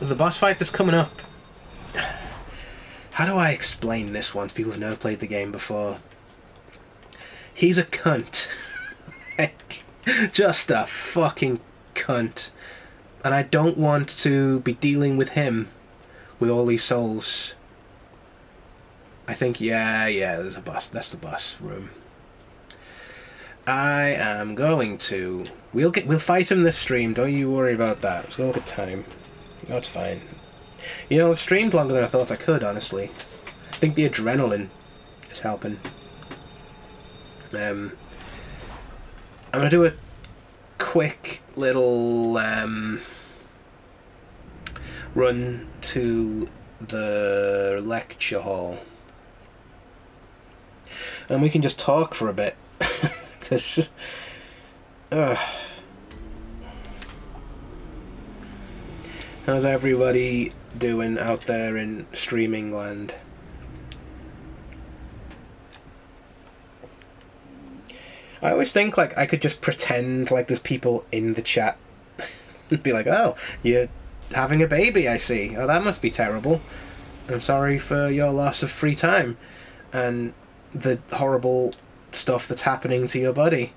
the boss fight that's coming up. How do I explain this one to people who've never played the game before? He's a cunt. Like, just a fucking cunt. And I don't want to be dealing with him with all these souls. I think, yeah, there's a boss. That's the boss room. I am going to... We'll fight him this stream, don't you worry about that. Let's go look at time. No, it's fine. You know, I've streamed longer than I thought I could, honestly. I think the adrenaline is helping. I'm going to do a quick little run to the lecture hall. And we can just talk for a bit. Because... how's everybody doing out there in streaming land? I always think like I could just pretend like there's people in the chat and be like, oh, you're having a baby, I see. Oh, that must be terrible. I'm sorry for your loss of free time and the horrible stuff that's happening to your body.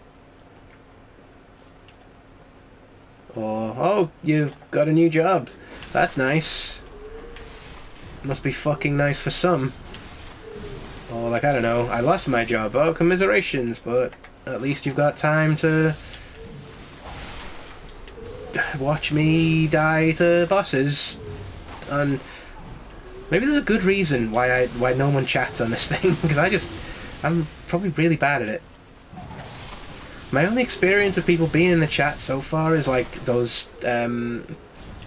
Or, oh, you've got a new job. That's nice. Must be fucking nice for some. Or, like, I don't know, I lost my job. Oh, commiserations, but at least you've got time to watch me die to bosses. And maybe there's a good reason why no one chats on this thing, because I'm probably really bad at it. My only experience of people being in the chat so far is like those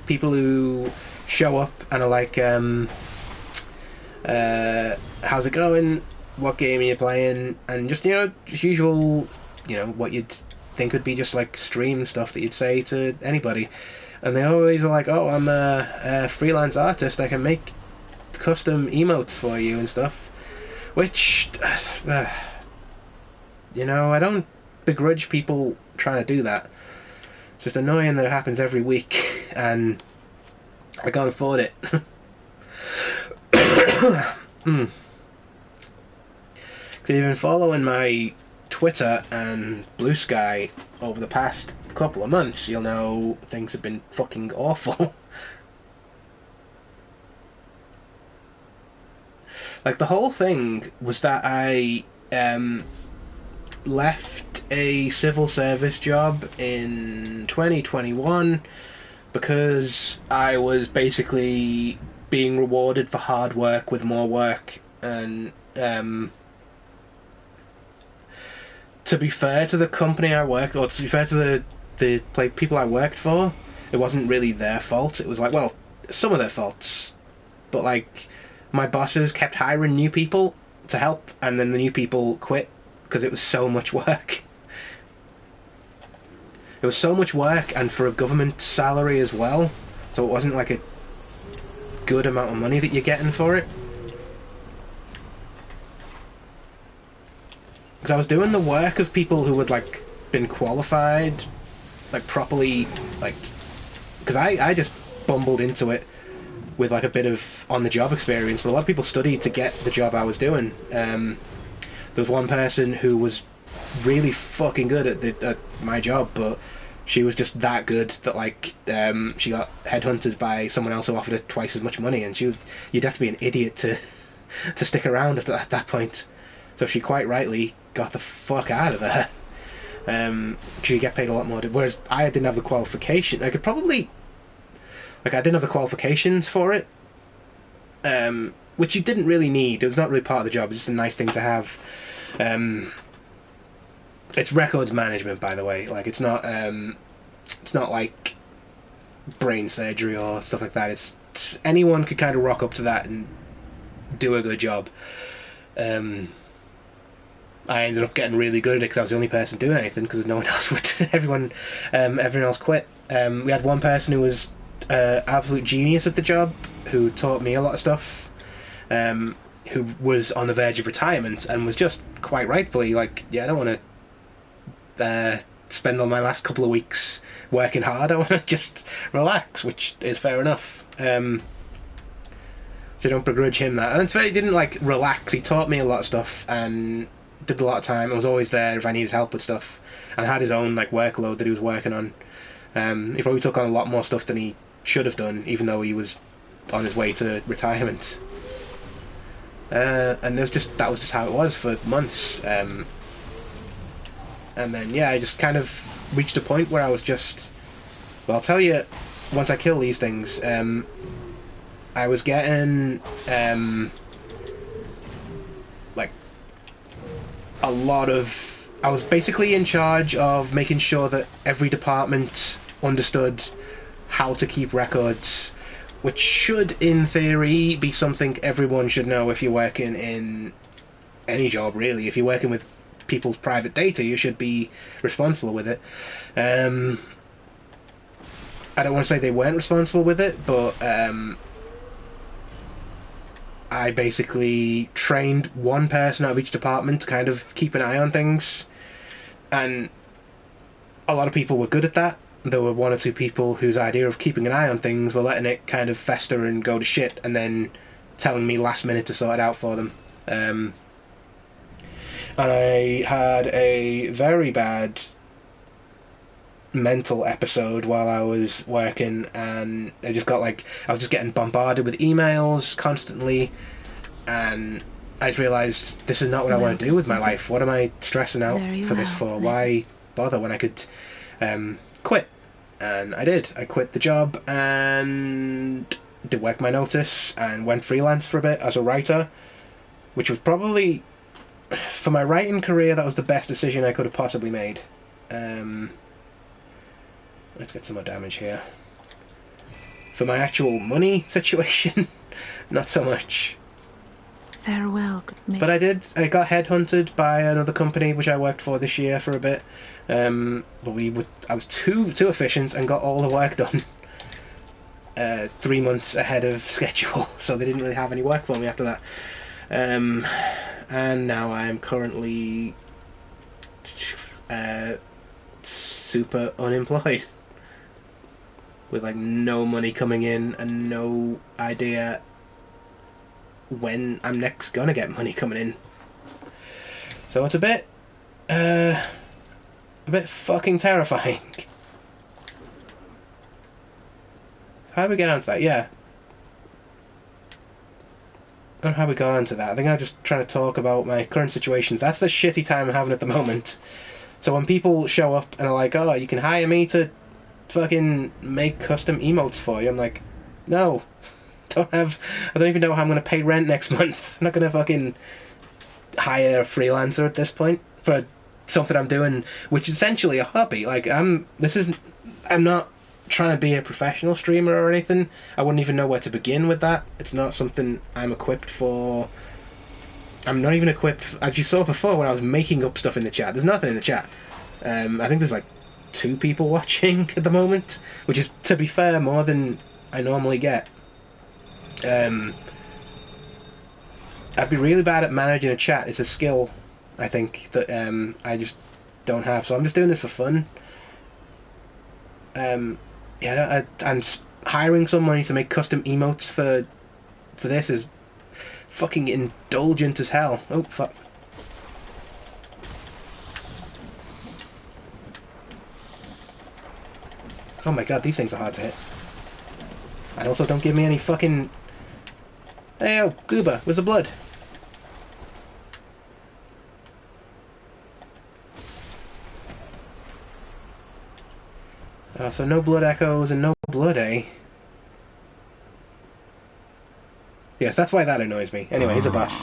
people who show up and are like, how's it going? What game are you playing? And just, you know, just usual, you know, what you'd think would be just like stream stuff that you'd say to anybody. And they always are like, oh, I'm a freelance artist, I can make custom emotes for you and stuff. Which, you know, I don't begrudge people trying to do that. It's just annoying that it happens every week and I can't afford it. If you've been following my Twitter and Blue Sky over the past couple of months, you'll know things have been fucking awful. Like, the whole thing was that I left a civil service job in 2021 because I was basically being rewarded for hard work with more work, and to be fair to the company I worked, or to be fair to the people I worked for, it wasn't really their fault. It was like, well, some of their faults, but like my bosses kept hiring new people to help, and then the new people quit because it was so much work. It was so much work, and for a government salary as well, so it wasn't like a good amount of money that you're getting for it. Because I was doing the work of people who had like been qualified, like properly, like, because I just bumbled into it with like a bit of on-the-job experience, but a lot of people studied to get the job I was doing. There was one person who was really fucking good at my job, but she was just that good that like she got headhunted by someone else who offered her twice as much money, and you'd have to be an idiot to stick around at that point. So she quite rightly got the fuck out of there. She'd get paid a lot more, whereas I didn't have the qualification. I didn't have the qualifications for it, which you didn't really need. It was not really part of the job. It's just a nice thing to have. It's records management, by the way. Like, it's not like brain surgery or stuff like that. It's anyone could kind of rock up to that and do a good job. I ended up getting really good at it because I was the only person doing anything, because no one else would. everyone else quit. We had one person who was absolute genius at the job, who taught me a lot of stuff, who was on the verge of retirement and was just quite rightfully like, yeah, I don't want to spend all my last couple of weeks working hard. I want to just relax, which is fair enough. So I don't begrudge him that. And it's fair, he didn't like relax. He taught me a lot of stuff and did a lot of time. I was always there if I needed help with stuff, and had his own like workload that he was working on. He probably took on a lot more stuff than he should have done, even though he was on his way to retirement. And that was just how it was for months. And then I just kind of reached a point where I was just, well, I'll tell you, once I kill these things, I was getting like a lot of. I was basically in charge of making sure that every department understood how to keep records, which should, in theory, be something everyone should know if you're working in any job, really. If you're working with people's private data, you should be responsible with it. I don't want to say they weren't responsible with it, but I basically trained one person out of each department to kind of keep an eye on things, and a lot of people were good at that. There were one or two people whose idea of keeping an eye on things were letting it kind of fester and go to shit, and then telling me last minute to sort it out for them. And I had a very bad mental episode while I was working, and I was just getting bombarded with emails constantly, and I just realised this is not what I want to do with my life. What am I stressing out for this for? Why bother when I could quit? And I did. I quit the job and did work my notice and went freelance for a bit as a writer, which was probably, for my writing career, that was the best decision I could have possibly made. Let's get some more damage here. For my actual money situation, not so much. Farewell, good mate. But I got headhunted by another company which I worked for this year for a bit. But I was too efficient and got all the work done 3 months ahead of schedule, so they didn't really have any work for me after that. And now I am currently super unemployed, with like no money coming in and no idea when I'm next gonna get money coming in. So it's a bit fucking terrifying. How do we get onto that? Yeah. I don't know how we got onto that. I think I'm just trying to talk about my current situations. That's the shitty time I'm having at the moment. So when people show up and are like, oh, you can hire me to fucking make custom emotes for you, I'm like, no. I don't even know how I'm going to pay rent next month. I'm not going to fucking hire a freelancer at this point for something I'm doing, which is essentially a hobby. Like, I'm not trying to be a professional streamer or anything. I wouldn't even know where to begin with that. It's not something I'm equipped for. I'm not even equipped, as you saw before when I was making up stuff in the chat. There's nothing in the chat. I think there's like 2 people watching at the moment, which is, to be fair, more than I normally get. I'd be really bad at managing a chat. It's a skill, I think, that I just don't have. So I'm just doing this for fun. And hiring somebody to make custom emotes for this is fucking indulgent as hell. Oh, fuck. Oh my god, these things are hard to hit. And also don't give me any fucking... Hey, oh, Goober, where's the blood? Oh, so no blood echoes and no blood, eh? Yes, that's why that annoys me. Anyway, here's a boss.